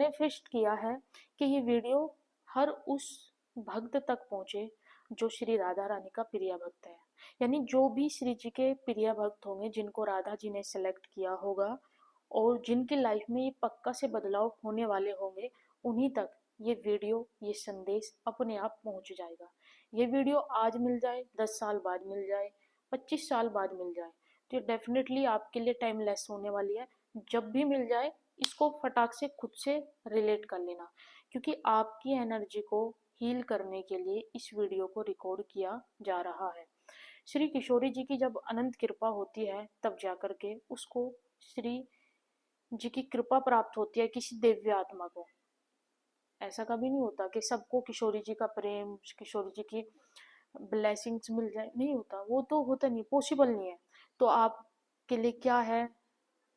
Manifest किया है कि ये वीडियो हर उस भक्त तक पहुंचे जो श्री राधा रानी का प्रिय भक्त है। यानी जो भी श्री जी के प्रिय भक्त होंगे, जिनको राधा जी ने सेलेक्ट किया होगा और जिनकी लाइफ में ये पक्का से बदलाव होने वाले होंगे, उन्हीं तक ये वीडियो, ये संदेश अपने आप पहुंच जाएगा। ये वीडियो आज मिल जाए, 10 साल बाद मिल जाए, 25 साल बाद मिल जाए, तो डेफिनेटली आपके लिए टाइमलेस होने वाली है। जब भी मिल जाए, इसको फटाक से खुद से रिलेट कर लेना, क्योंकि आपकी एनर्जी को हील करने के लिए इस वीडियो को रिकॉर्ड किया जा रहा है। श्री किशोरी जी की जब अनंत कृपा होती है, तब जाकर के उसको श्री जी की कृपा प्राप्त होती है किसी दिव्य आत्मा को। ऐसा कभी नहीं होता कि सबको किशोरी जी का प्रेम, किशोरी जी की ब्लेसिंग्स मिल जाए, नहीं होता, वो तो होता नहीं, पॉसिबल नहीं है। तो आपके लिए क्या है,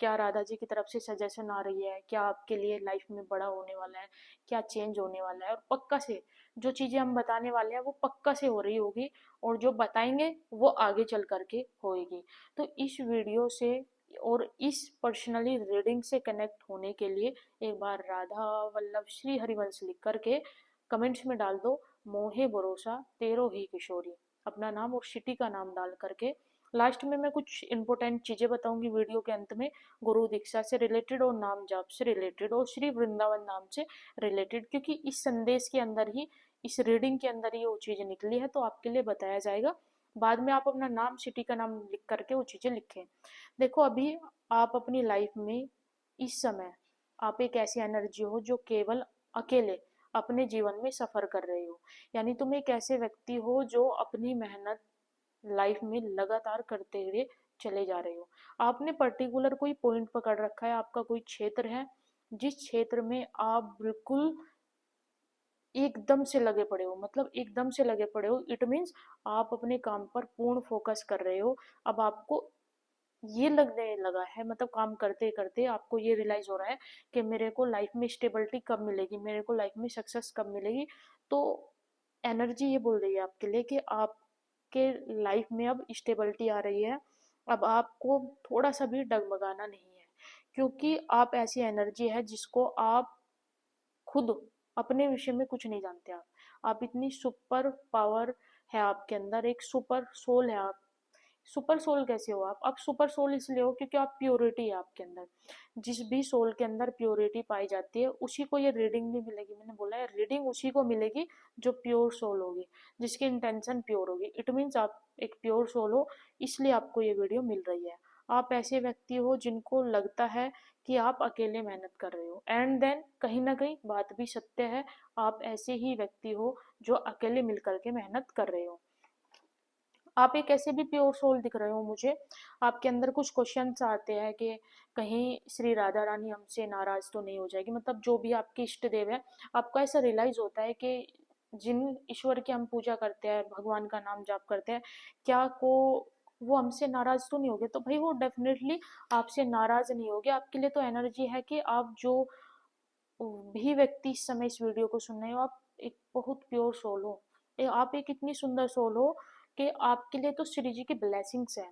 क्या राधा जी की तरफ से सजेशन आ रही है, क्या आपके लिए लाइफ में बड़ा होने वाला है, क्या चेंज होने वाला है, और पक्का से जो चीजें हम बताने वाले हैं वो पक्का से हो रही होगी, और जो बताएंगे वो आगे चल करके होएगी। तो इस वीडियो से और इस पर्सनली रीडिंग से कनेक्ट होने के लिए एक बार राधा वल्लभ श्री हरिवंश लिख करके कमेंट्स में डाल दो, मोहे भरोसा तेरो ही किशोरी, अपना नाम और सिटी का नाम डाल करके। लास्ट में मैं कुछ इंपॉर्टेंट चीजें बताऊंगी वीडियो के अंत में, गुरु दीक्षा से रिलेटेड और नाम जाप से रिलेटेड और श्री वृंदावन नाम से रिलेटेड, क्योंकि इस संदेश के अंदर ही, इस रीडिंग के अंदर ही वो चीजें निकली है, तो आपके लिए बताया जाएगा। बाद में आप अपना नाम, सिटी का नाम लिख करके वो चीजें लिखें। देखो, अभी आप अपनी लाइफ में इस समय आप एक ऐसी एनर्जी हो जो केवल अकेले अपने जीवन में सफर कर रहे हो। यानी तुम एक ऐसे व्यक्ति हो जो अपनी मेहनत लाइफ में लगातार करते हुए चले जा रहे हो। आपने पर्टिकुलर कोई पॉइंट पकड़ रखा है, आपका कोई क्षेत्र है जिस क्षेत्र में आप बिल्कुल एकदम से लगे पड़े हो, मतलब एकदम से लगे पड़े हो। इट मीन्स आप अपने काम पर पूर्ण फोकस कर रहे हो। अब आपको ये लगने लगा है, मतलब काम करते करते आपको ये रियलाइज हो रहा है कि मेरे को लाइफ में स्टेबिलिटी कब मिलेगी, मेरे को लाइफ में सक्सेस कब मिलेगी। तो एनर्जी ये बोल रही है आपके लिए कि आपके लाइफ में अब स्टेबिलिटी आ रही है। अब आपको थोड़ा सा भी डगमगाना नहीं है, क्योंकि आप ऐसी एनर्जी है जिसको आप खुद अपने विषय में कुछ नहीं जानते। आप इतनी सुपर पावर है आपके अंदर, एक सुपर सोल है आप। सुपर सोल कैसे हो आप सुपर सोल इसलिए हो क्योंकि आप प्योरिटी है आपके अंदर। जिस भी सोल के अंदर प्योरिटी पाई जाती है, उसी को ये रीडिंग भी मिलेगी। मैंने बोला है, रीडिंग उसी को मिलेगी जो प्योर सोल होगी, जिसकी इंटेंशन प्योर होगी। इट मीन्स आप एक प्योर सोल हो, इसलिए आपको ये वीडियो मिल रही है। आप ऐसे व्यक्ति हो जिनको लगता है कि आप अकेले मेहनत कर रहे हो, एंड देन कहीं ना कहीं बात भी सत्य है, आप ऐसे ही व्यक्ति हो जो अकेले मिलकर के मेहनत कर रहे हो। आप एक ऐसे भी प्योर सोल दिख रहे हो मुझे। आपके अंदर कुछ क्वेश्चंस आते हैं कि कहीं श्री राधा रानी हमसे नाराज तो नहीं हो जाएगी, मतलब जो भी आपके इष्ट देव है, आपको ऐसा रियलाइज होता है कि जिन ईश्वर की हम पूजा करते हैं, भगवान का नाम जाप करते हैं, क्या को वो हमसे नाराज तो नहीं होगे। तो भाई वो डेफिनेटली आपसे नाराज नहीं होगे। आपके लिए तो एनर्जी है कि आप जो भी व्यक्ति इस समय इस वीडियो को सुन रहे हो, आप एक बहुत प्योर सोल हो। आप एक इतनी सुंदर सोल हो कि आपके लिए तो श्री जी की ब्लेसिंग्स है।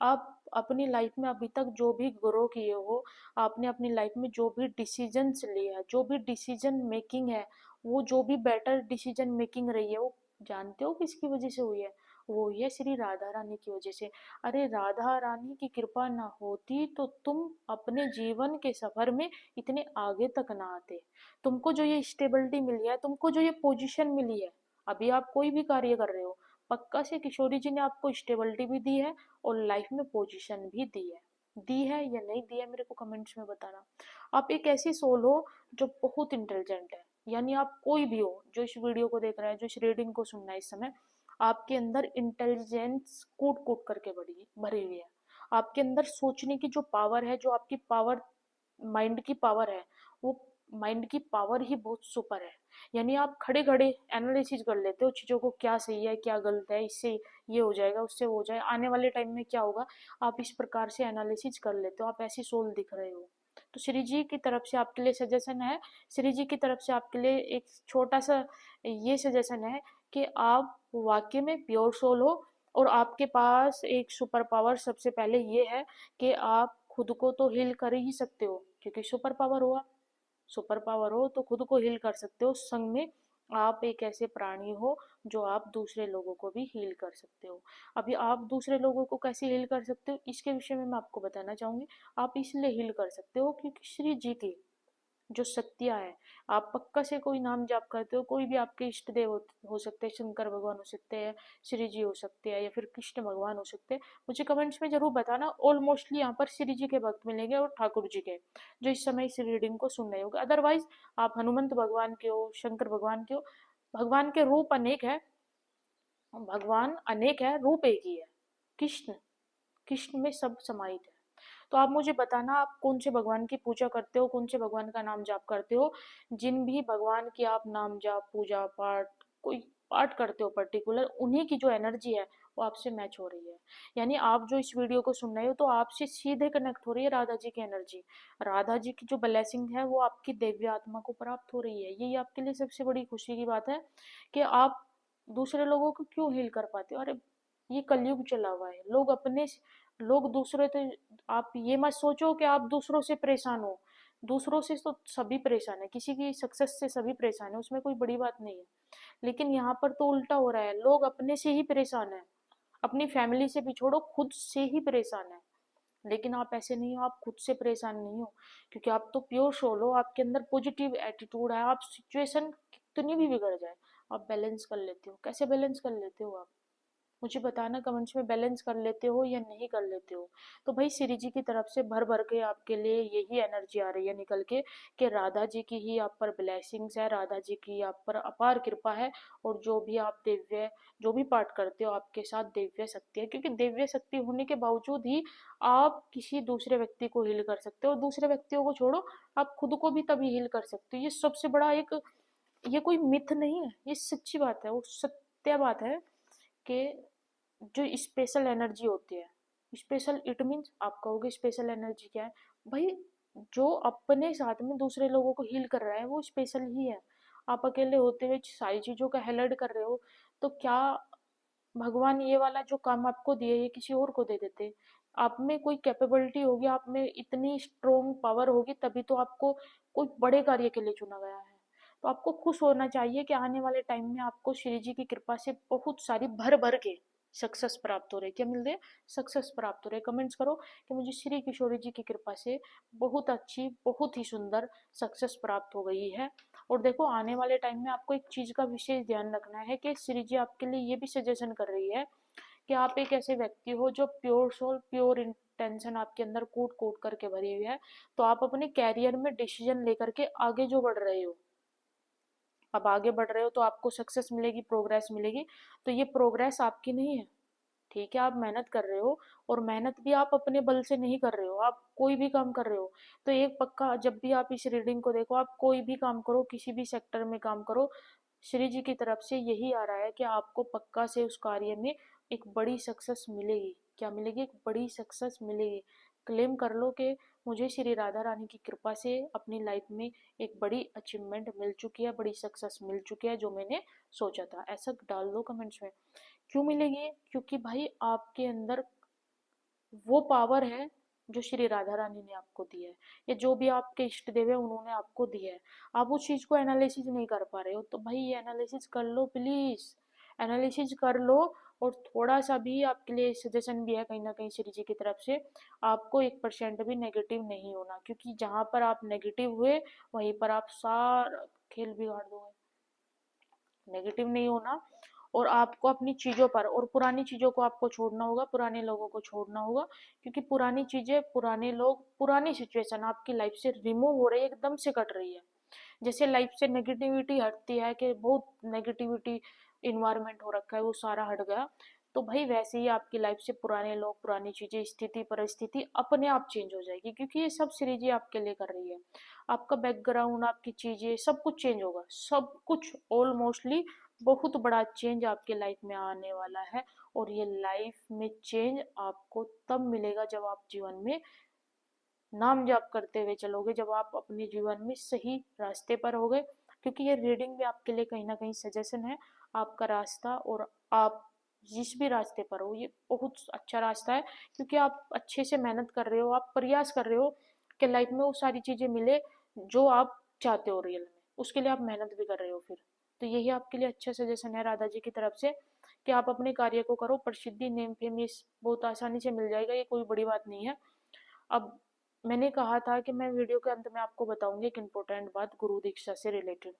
आप अपनी लाइफ में अभी तक जो भी ग्रो किए हो, आपने अपनी लाइफ में जो भी डिसीजंस लिए हैं, जो भी डिसीजन मेकिंग है, वो जो भी बेटर डिसीजन मेकिंग रही है, वो जानते हो किसकी वजह से हुई है? वो हुई है श्री राधा रानी की वजह से। अरे राधा रानी की कृपा ना होती तो तुम अपने जीवन के सफर में इतने आगे तक ना आते। तुमको जो ये स्टेबिलिटी मिली है, तुमको जो ये पोजीशन मिली है, अभी आप कोई भी कार्य कर रहे हो, पक्का से किशोरी जी ने आपको स्टेबिलिटी भी दी है और लाइफ में पोजीशन भी दी है या नहीं दी है, मेरे को कमेंट्स में बताना। आप एक ऐसी सोल हो जो बहुत इंटेलिजेंट है। यानी आप कोई भी हो जो इस वीडियो को देख रहा है, जो इस रीडिंग को सुन रहा है इस समय, आपके अंदर इंटेलिजेंस कूट कूट करके भरी भरी हुई है। आपके अंदर सोचने की जो पावर है, जो आपकी पावर, माइंड की पावर है, वो माइंड की पावर ही बहुत सुपर है। यानी आप खड़े खड़े एनालिसिस कर लेते हो चीजों को, क्या सही है क्या गलत है, इससे ये हो जाएगा, उससे वो हो जाए, आने वाले टाइम में क्या होगा, आप इस प्रकार से एनालिसिस कर लेते हो। आप ऐसी सोल दिख रहे हो। तो श्री जी की तरफ से आपके लिए सजेशन है, श्री जी की तरफ से आपके लिए एक छोटा सा ये सजेशन है कि आप वाकई में प्योर सोल हो, और आपके पास एक सुपर पावर सबसे पहले ये है कि आप खुद को तो हील कर ही सकते हो, क्योंकि सुपर पावर हुआ। सुपर पावर हो तो खुद को हील कर सकते हो, संग में आप एक ऐसे प्राणी हो जो आप दूसरे लोगों को भी हील कर सकते हो। अभी आप दूसरे लोगों को कैसे हील कर सकते हो इसके विषय में मैं आपको बताना चाहूंगी। आप इसलिए हील कर सकते हो क्योंकि श्री जी की जो शक्तियाँ है, आप पक्का से कोई नाम जाप करते हो, कोई भी आपके इष्ट देव हो सकते हैं, शंकर भगवान हो सकते हैं, श्री जी हो सकते हैं, या फिर कृष्ण भगवान हो सकते हैं। मुझे कमेंट्स में जरूर बताना। ऑलमोस्टली यहाँ पर श्री जी के भक्त मिलेंगे और ठाकुर जी के, जो इस समय इस रीडिंग को सुन रहे होगे। अदरवाइज आप हनुमंत भगवान के हो, शंकर भगवान के हो, भगवान के रूप अनेक है, भगवान अनेक है, रूप एक ही है, कृष्ण। कृष्ण में सब समाहित है। तो आप मुझे बताना आप कौन से भगवान की पूजा करते हो, कौन से भगवान का नाम जाप करते हो। जिन भी भगवान की आप नाम जाप पूजा पाठ कोई पाठ करते हो पर्टिकुलर, उन्हीं की जो एनर्जी है वो आपसे मैच हो रही है। यानी आप जो इस वीडियो को सुन रहे हो तो आपसे सीधे कनेक्ट हो रही है राधा जी की एनर्जी। राधा जी की जो ब्लेसिंग है वो आपकी दिव्य आत्मा को प्राप्त हो रही है। यही आपके लिए सबसे बड़ी खुशी की बात है कि आप दूसरे लोगों को क्यों हील कर पाते हो। अरे ये कलयुग चला हुआ है, लोग दूसरे तो, आप ये मत सोचो कि आप दूसरों से परेशान हो। दूसरों से तो सभी परेशान है, किसी की सक्सेस से सभी परेशान है, उसमें कोई बड़ी बात नहीं है। लेकिन यहाँ पर तो उल्टा हो रहा है, लोग अपने से ही परेशान है। अपनी फैमिली से भी छोड़ो, खुद से ही परेशान है। लेकिन आप ऐसे नहीं हो, आप खुद से परेशान नहीं हो, क्योंकि आप तो प्योर सोल हो, आपके अंदर पॉजिटिव एटीट्यूड है। आप सिचुएशन कितनी भी बिगड़ जाए, आप बैलेंस कर लेते हो। कैसे बैलेंस कर लेते हो आप मुझे बताना कमेंट्स में। बैलेंस कर लेते हो या नहीं कर लेते हो। तो भाई श्री जी की तरफ से भर भर के आपके लिए यही एनर्जी आ रही है निकल के, कि राधा जी की ही आप पर ब्लेसिंग्स है, राधा जी की आप पर अपार कृपा है। और जो भी आप दिव्य जो भी पाठ करते हो आपके साथ दिव्य शक्ति है, क्योंकि दिव्य शक्ति होने के बावजूद ही आप किसी दूसरे व्यक्ति को हील कर सकते हो। और दूसरे व्यक्तियों को छोड़ो, आप खुद को भी तभी हील कर सकते हो। ये सबसे बड़ा एक, ये कोई मिथ नहीं है, ये सच्ची बात है, वो सत्य बात है कि जो स्पेशल एनर्जी होती है, स्पेशल इट मीन्स आप कहोगे स्पेशल एनर्जी क्या है। भाई जो अपने साथ में दूसरे लोगों को हील कर रहा है वो स्पेशल ही है। आप अकेले होते हुए सारी चीजों का हेलर्ड कर रहे हो, तो क्या भगवान ये वाला जो काम आपको दिए ये किसी और को दे देते। आप में कोई कैपेबिलिटी होगी, आप में इतनी स्ट्रोंग पावर होगी, तभी तो आपको कोई बड़े कार्य के लिए चुना गया है। तो आपको खुश होना चाहिए कि आने वाले टाइम में आपको श्री जी की कृपा से बहुत सारी भर भर के सक्सेस प्राप्त हो रही है। क्या मिल रहे हैं? सक्सेस प्राप्त हो रहे हैं। कमेंट्स करो कि मुझे श्री किशोरी जी की कृपा से बहुत अच्छी बहुत ही सुंदर सक्सेस प्राप्त हो गई है। और देखो आने वाले टाइम में आपको एक चीज का विशेष ध्यान रखना है कि श्री जी आपके लिए ये भी सजेशन कर रही है कि आप एक ऐसे व्यक्ति हो जो प्योर सोल प्योर इंटेंशन आपके अंदर कूट कूट करके भरी हुई है। तो आप अपने कैरियर में डिसीजन लेकर के आगे जो बढ़ रहे हो, अब आगे बढ़ रहे हो तो आपको सक्सेस मिलेगी, प्रोग्रेस मिलेगी। तो ये प्रोग्रेस आपकी नहीं है, ठीक है। आप मेहनत कर रहे हो, और मेहनत भी आप अपने बल से नहीं कर रहे हो, आप कोई भी काम कर रहे हो। तो एक पक्का, जब भी आप इस रीडिंग को देखो, आप कोई भी काम करो, किसी भी सेक्टर में काम करो, श्री जी की तरफ से यही आ रहा है कि आपको पक्का से उस कार्य में एक बड़ी सक्सेस मिलेगी। क्या मिलेगी? एक बड़ी सक्सेस मिलेगी। क्लेम कर लो कि मुझे श्री राधा रानी की कृपा से अपनी लाइफ में एक बड़ी अचीवमेंट मिल चुकी है, बड़ी सक्सेस मिल चुकी है, जो मैंने सोचा था। ऐसा डाल दो कमेंट्स में। क्यों मिलेगी? क्योंकि भाई आपके अंदर वो पावर है जो श्री राधा रानी ने आपको दी है, या जो भी आपके इष्ट देव है उन्होंने आपको दी है। आप उस चीज को एनालिसिस नहीं कर पा रहे हो, तो भाई ये एनालिसिस कर लो प्लीज, एनालिसिस कर लो। और थोड़ा सा भी आपके लिए सजेशन भी है कहीं ना कहीं श्री जी की तरफ से, आपको 1% भी नेगेटिव नहीं होना, क्योंकि जहां पर आप नेगेटिव हुए वहीं पर आप सारा खेल बिगाड़ दोगे। नेगेटिव नहीं होना, और आपको अपनी चीजों पर और पुरानी चीजों को आपको छोड़ना होगा, पुराने लोगों को छोड़ना होगा। क्योंकि पुरानी चीजें, पुराने लोग, पुरानी सिचुएशन आपकी लाइफ से रिमूव हो रही है, एकदम से कट रही है। जैसे लाइफ से नेगेटिविटी हटती है, कि बहुत नेगेटिविटी इन्वायरमेंट हो रखा है वो सारा हट गया, तो भाई वैसे ही आपकी लाइफ से पुराने लोग, पुरानी चीजें, स्थिति परिस्थिति अपने आप चेंज हो जाएगी, क्योंकि ये सब श्री जी आपके लिए कर रही है। आपका बैकग्राउंड, आपकी चीजें, सब कुछ चेंज होगा, सब कुछ ऑलमोस्टली बहुत बड़ा चेंज आपके लाइफ में आने वाला है। और ये लाइफ में चेंज आपको तब मिलेगा जब आप जीवन में नाम जाप करते हुए चलोगे, जब आप अपने जीवन में सही रास्ते पर होगे। क्योंकि ये रीडिंग भी आपके लिए कहीं ना कहीं सजेशन है, आपका रास्ता, और आप जिस भी रास्ते पर हो ये बहुत अच्छा रास्ता है। क्योंकि आप अच्छे से मेहनत कर रहे हो, आप प्रयास कर रहे हो कि लाइफ में वो सारी चीजें मिले जो आप चाहते हो रियल में, उसके लिए आप मेहनत भी कर रहे हो फिर। तो यही आपके लिए अच्छा सजेशन है राधा जी की तरफ से कि आप अपने कार्य को करो। प्रसिद्धि, नेम फेम ये बहुत आसानी से मिल जाएगा, ये कोई बड़ी बात नहीं है। अब मैंने कहा था कि मैं वीडियो के अंत में आपको बताऊंगी एक इम्पोर्टेंट बात गुरु दीक्षा से रिलेटेड।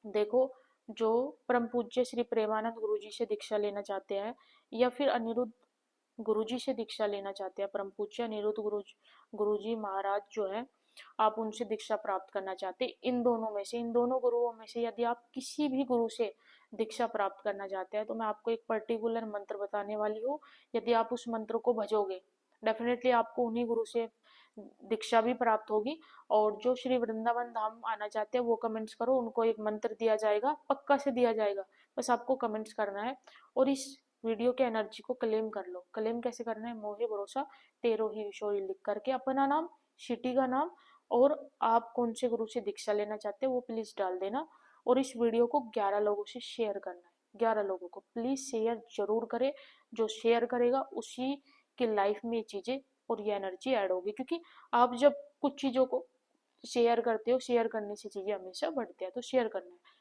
देखो, जो परम पूज्य श्री प्रेमानंद गुरु जी से दीक्षा लेना चाहते हैं या फिर अनिरुद्ध गुरु जी से दीक्षा लेना चाहते हैं, परम पूज्य अनिरुद्ध गुरु जी महाराज जो है, आप उनसे दीक्षा प्राप्त करना चाहते हैं, इन दोनों में से, इन दोनों गुरुओं में से यदि आप किसी भी गुरु से दीक्षा प्राप्त करना चाहते हैं, तो मैं आपको एक पर्टिकुलर मंत्र बताने वाली हूँ। यदि आप उस मंत्र को भजोगे, डेफिनेटली आपको उन्हीं गुरु से दीक्षा भी प्राप्त होगी। और जो श्री वृंदावन धाम आना चाहते हैं वो कमेंट्स करो, उनको एक मंत्र दिया जाएगा, पक्का से दिया जाएगा, बस आपको कमेंट्स करना है। और इस वीडियो के एनर्जी को क्लेम कर लो। क्लेम कैसे करना है? मोहे भरोसा तेरो ही विशोई लिख करके अपना नाम, सिटी का नाम और आप कौन से गुरु से दीक्षा लेना चाहते हो वो प्लीज डाल देना। और इस वीडियो को 11 लोगों से शेयर करना है, 11 लोगों को प्लीज शेयर जरूर करें। जो शेयर करेगा उसी की लाइफ में ये चीजें और ये एनर्जी ऐड होगी, क्योंकि आप जब कुछ चीजों को शेयर करते हो, शेयर करने से चीजें हमेशा बढ़ती है, तो शेयर करना है।